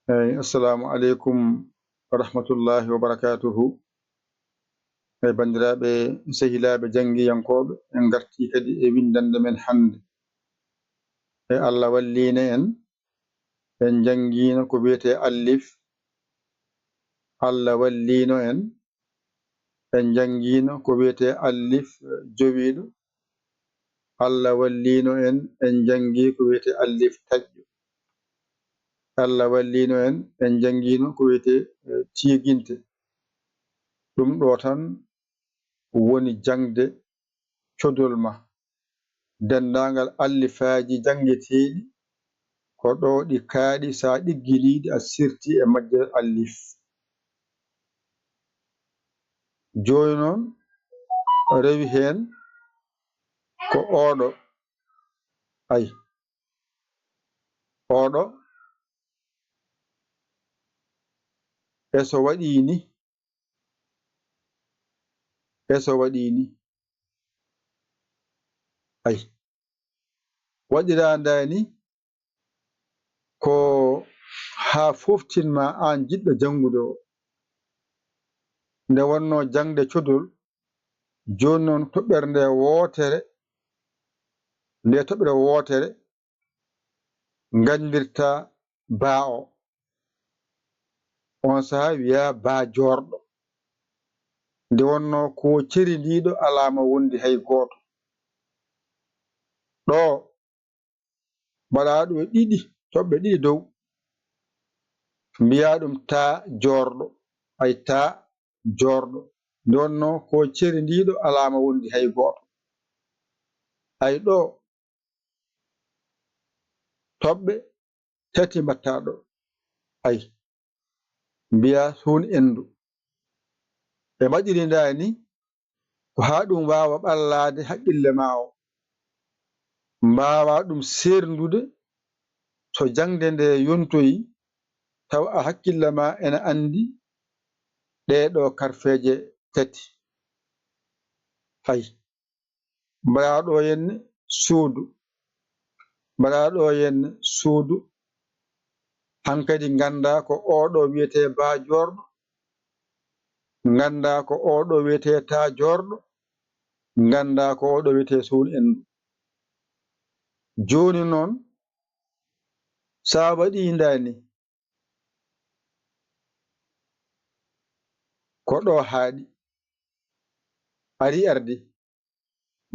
Assalamu aleykum wa rahmatullahi wa barakatuhu. Bandiraɓe sehilaɓe janggiyankoɓe, en garti kadi e windande men hande. Allah wallina en jangguino ko wiyete allif. Allah wallino en jangguino ko wiyete allif jowiɗo. Allah wallino en janggi ko wiyete allif taƴƴo. Allah wallino en jangguino ko wiyete tiiginte. Ɗum ɗo tan woni jangde codol ma. Dendagal allifaji jangeteɗi ko ɗo ɗi kaaɗi, sa ɗigginiɗi a sirti e majje allif. Joni noon rewi hen ko oɗo, ay oɗo eso waɗini ay waɗirandani ko ha foftinma an jiɗɗo jangude o. Nde wonno jangde codol, joni noon toɓɓere nde wotere, nde toɓɓere wotere gandirta ba o. On saha wiya ba jorɗo. Nde wonno ko ceri ndiɗo alama wondi hay goto. Ɗo mbaɗa ɗum e ɗiɗi, toɓɓe ɗiɗi dow, mbiya ɗum ta jorɗo, ay ta jorɗo. Nde wonno ko ceri ndiɗo alama wondi hay goto. Ay ɗo toɓɓe tati mbatta ɗo, ay mbiya hun endu. Ɓe mbaɗirindani ko ha ɗum wawa ɓallade haqqille ma o, mbawa ɗum serndude so jangde nde yontoyi, taw a hakkille ma ene andi ɗeɗo karfeje tati. Ay mbaɗa ɗo henne suudu, mbaɗa ɗo henne suudu, hankkadi ganda ko oɗo wiyete ba jorɗo, ganda ko oɗo wiyete ta jorɗo, ganda ko oɗo wiyete sun endu. Joni noon sa waɗindani ko ɗo haaɗi, ari ardi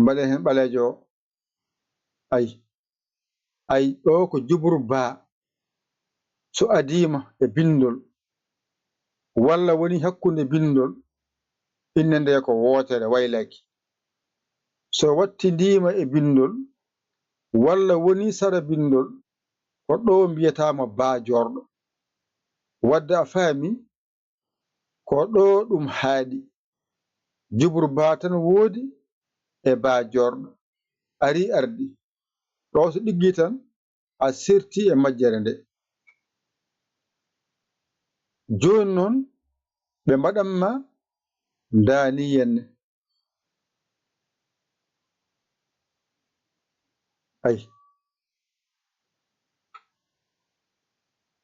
mbaɗen hen ɓalejo o. Ay ɗo ko jubru ba. So adima e bindol, walla woni hakkunde bindol, inne nde ko wotere waylaki. So wattidima e bindol, walla woni sara bindol, ko ɗo mbiyatama ba jorɗo. Wadde a faami ko ɗo ɗum haaɗi. Jubru ba tan woodi e ba jorɗo, ari ardi. Ɗo so ɗiggi tan a sirti e majjere nde. Joni noon ɓe mbaɗanma dani henne. Ay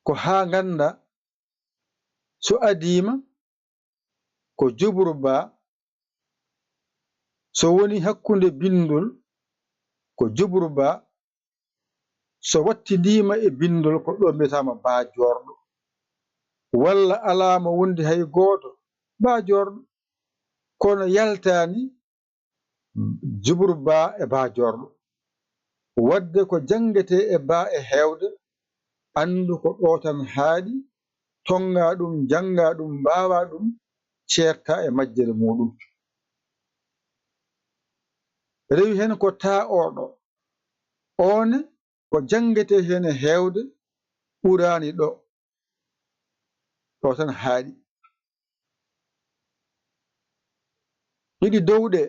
ko ha ganda so adima ko jubru ba, so woni hakkunde bindol ko jubru ba, so wattidima e bindol ko ɗo mbiyatama ba jorɗo, walla alama wondi hay goto ba jorɗo, kono yaltani jubru ba e ba jorɗo. Wadde ko jangete e ba e hewde, andu ko ɗo tan haaɗi, tonga ɗum, janga ɗum, mbawa ɗum, certa e majjere muɗum. Rewi hen ko ta oɗo, one ko jangete hen e hewde ɓurani ɗo, ɗo tan haaɗi. Ɗiɗi dowɗe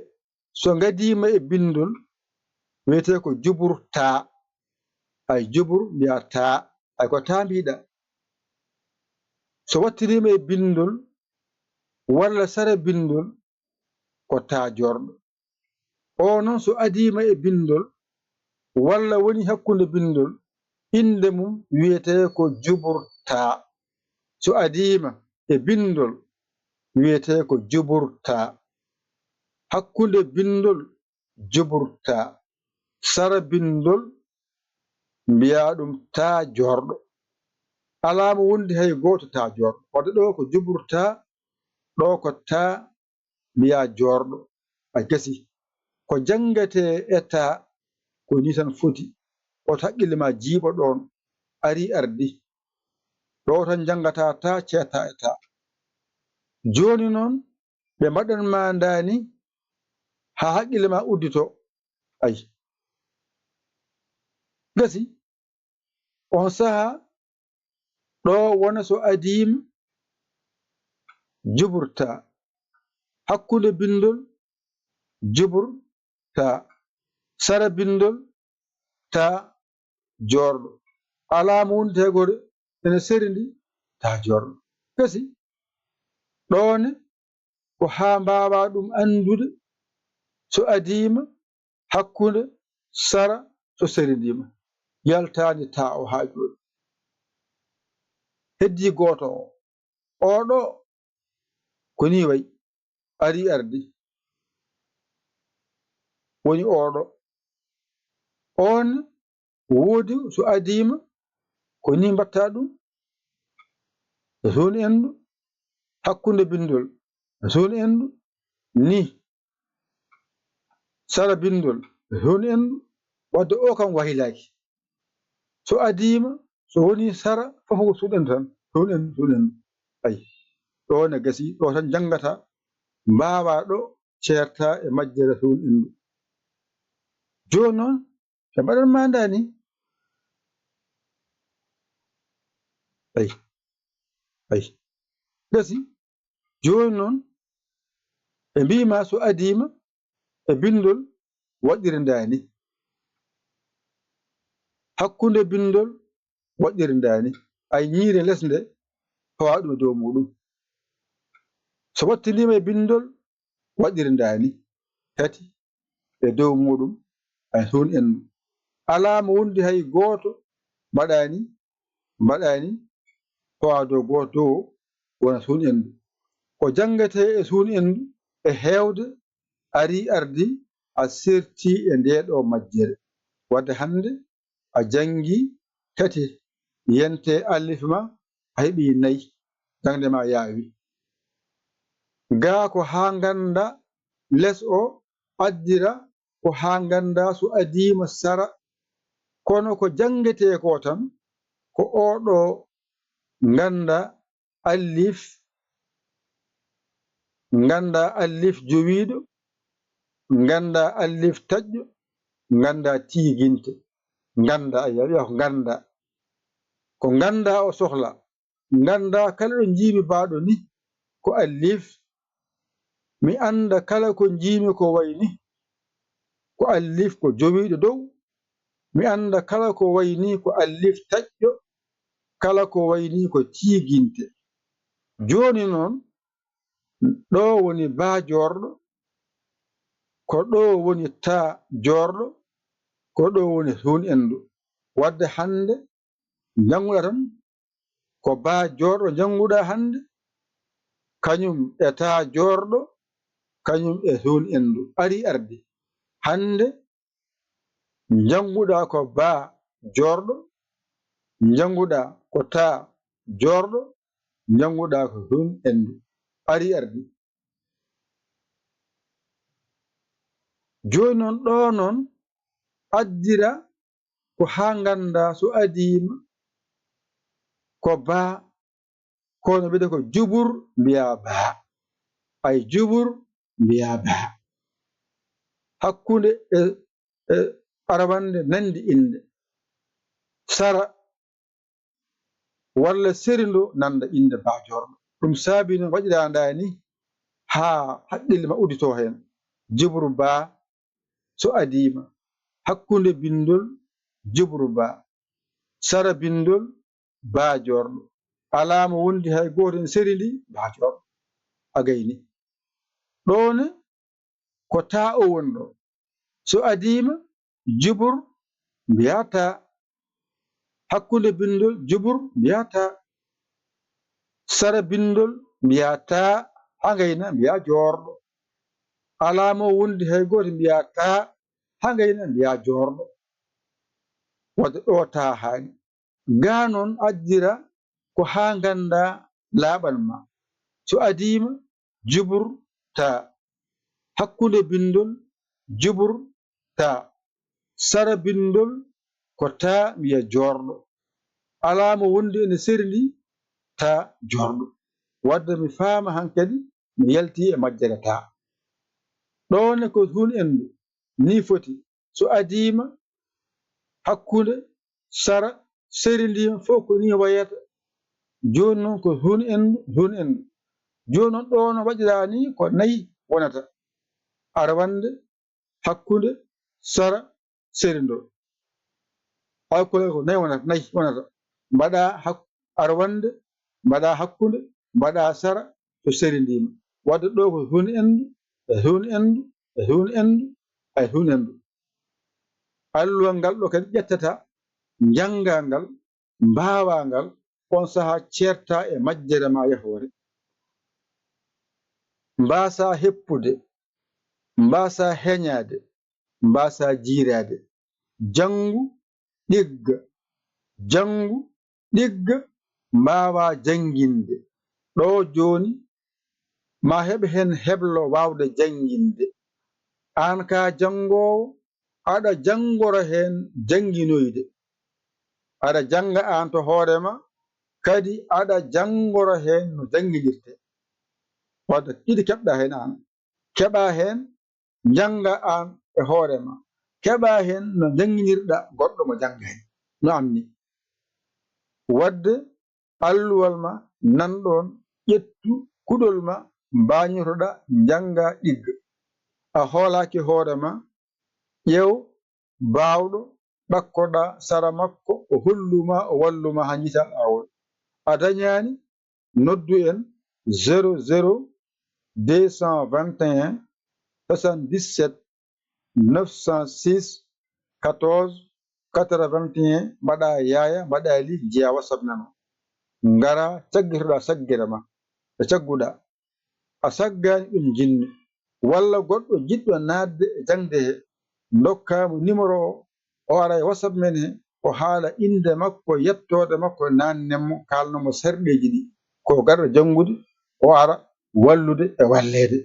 so gadima e bindol, wiyete ko jubru ta. Ay jubru mbiya ta, ay ko ta mbiɗa. So wattirima e bindol, walla sara bindol, ko ta jorɗo. O noon so adima e bindol, walla woni hakkunde bindol, inde mum wiyete ko jubru ta. so adima e bindol wiyete ko juburta. Hakkunde bindol juburta sara bindol mbiya ɗum ta jorɗo. Alama wondi hay goto ta jorɗo. Wadde ɗo ko juburta, ɗo ko ta mbiya jorɗo. A gasi ko jangate e ta ko ni tan foti. Oto haqqille ma jiiɓa ɗon ari ardi. Ɗo tan jangata ta ceeta e ta. Joni noon ɓe mbaɗanma ndani ha haqqille ma uddito. Ayi gasi on saha ɗo wona so adima juburta. Hakkunde bindol juburta sara bindol ta jorɗo. Alama wondi tegode ene serindi ta jorɗo. Gasi ɗone ko ha mbawa ɗum andude so adima hakkunde sara so serindima yaltani ta o ha joni. Heddi goto o oɗo ko ni wayi ari ardi woni oɗo. On woodi so adima ko ni mbatta ɗum e zone endu hakkunde bindol zone endu ni sara bindol zone endu. Wadde o kam waylaki so adima so woni sara fof ko suɗen tan zone endu. Ayi ɗone gasi ɗo tan jangata mbawa ɗo certa e majjere zone endu. Joni noon ɓe mbaɗanma ndani ayi gasi joni noon ɓe mbima so adima e bindol waɗiri ndani hakkunde bindol waɗiri ndani. Ay ñiire lesde fawa ɗum e dow muɗum. So wattidima e bindol waɗiri ndani tati e dow muɗum ay zone endu. Alama wondi hay goto mbaɗani fawa dow goto dow wona zone endu. Ko jangate e zone endu e hewde ari ardi a serti e ndeɗo majjere. Wadde hande a jangi tati yente allife ma a heeɓi 4 jangde ma yaawi. Ga ko ha ganda less o addira ko ha ganda so adima sara. Kono ko jangete ko tan ko oɗo ganda alif jowiɗo, ganda alif taƴƴo, ganda tiginte, ganda ayiya ko ganda. Ko ganda o sohla ganda kala ɗo jiimi baɗo ni ko alif. Mi anda kala ko jiimi ko wayni ko alif ko jowiɗo dow. Mi anda kala ko wayni ko alif taƴƴo, kala ko wayni ko tiginte. Joni noon ɗo woni ba jorɗo, ko ɗo woni ta jorɗo, ko ɗo woni zone endu. Wadde hande janguɗa tan ko ba jorɗo janguɗa hande, kañum e ta jorɗo, kañum e zone endu ari ardi. Hande janguɗa ko ba jorɗo, janguɗa ko ta jorɗo, janguɗa ko zone endu ari ardi. Joni noon ɗo noon addira ko ha ganda so adima ko ba kono wiyete ko jubur mbiya ba. Ay jubur mbiya ba. Hakkunde e arabande nandi inde sara walla serindo nanda inde ba jorɗo. Ɗum saabi no waɗira ndani ha haqqille ma uddito hen. Jubru ba so adima hakkunde bindol jubru ba sara bindol ba jorɗo. Alama wondi hay goto en serindi ba jorɗo a gayni. Ɗone ko ta o woni ɗo so adima jubur mbiya ta hakkunde bindol jubur mbiya ta. sara bindol mbiya ta ha gayna mbiya jorɗo, alama o wondi hay goto mbiya ta ha gayna mbiya jorɗo, wadde ɗo ta hani. Ga noon addira ko ha ganda laaɓal ma, so adima jubur ta, hakkude bindol jubur ta, sara bindol ko ta mbiya jorɗo, alama wondi ene seri ndi ta jorɗo. Wadde mi faama hankadi mi yalti e majjere ta. ɗone ko hun endu ni foti, so adima hakkude sara serindima fof ko ni wayata. Joni noon ko hun endu joni noon ɗo no waɗira ni ko nayi wonata, arwande hakkude sara serindol, hakkude ko nayi wonata, mbaɗa arwande mbaɗa hakkude mbaɗa sara so serindima. Wadde ɗo ko hun endu e hun endu e hun endu e hun endu. Alluwal ngal ɗo kadi ƴettata janga ngal, mbawa ngal, on saaha certa e majjere ma yahore, mbasa heppude, mbasa heñade, mbasa jiirade. Jangu ɗigga mbawa janginde. ɗo joni ma heɓ hen heblo wawde janginde, an ka jangowo aɗa jangoro hen janginoyde, aɗa janga an to hoorema, kadi aɗa jangoro hen no janginirte. Wadde ɗiɗi keɓɗa hen an, keɓa hen janga an e hoorema, keɓa hen no janginirɗa goɗɗo mo janga hen no amni. Wadde alluwal ma nanɗon, ƴettu kuɗol ma mbañotoɗa janga ɗigga, a hoolaki hoorema, ƴeew bawɗo ɗakkoɗa sara makko o holluma o walluma ha jiita lawol. A dañani noddu en 00 221 77 906 14 81, mbaɗa yaya mbaɗa li jeeya WhatsApp nano, ngara caggitoɗa saggere ma ɓe cagguɗa, a saggani ɗum jinni, walla goɗɗo jiɗɗo nadde e jangde he, dokkamo numéro o ara e WhatsApp men he, o haala inde makko, yettode makko, nannemo, kalnamo sarɗeji ɗi, ko garɗo jangude, o ara wallude e wallede,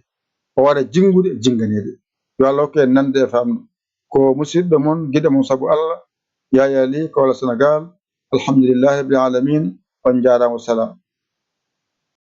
o wara jingude e jinganede. Yo Allah hokku en nande e famde. Ko musidɗo mon guiɗo mon saabu Allah, Yaya Ly, Kaolack, Sénégal. Alhamdulillahi rabbil alamin. On jarama, salam.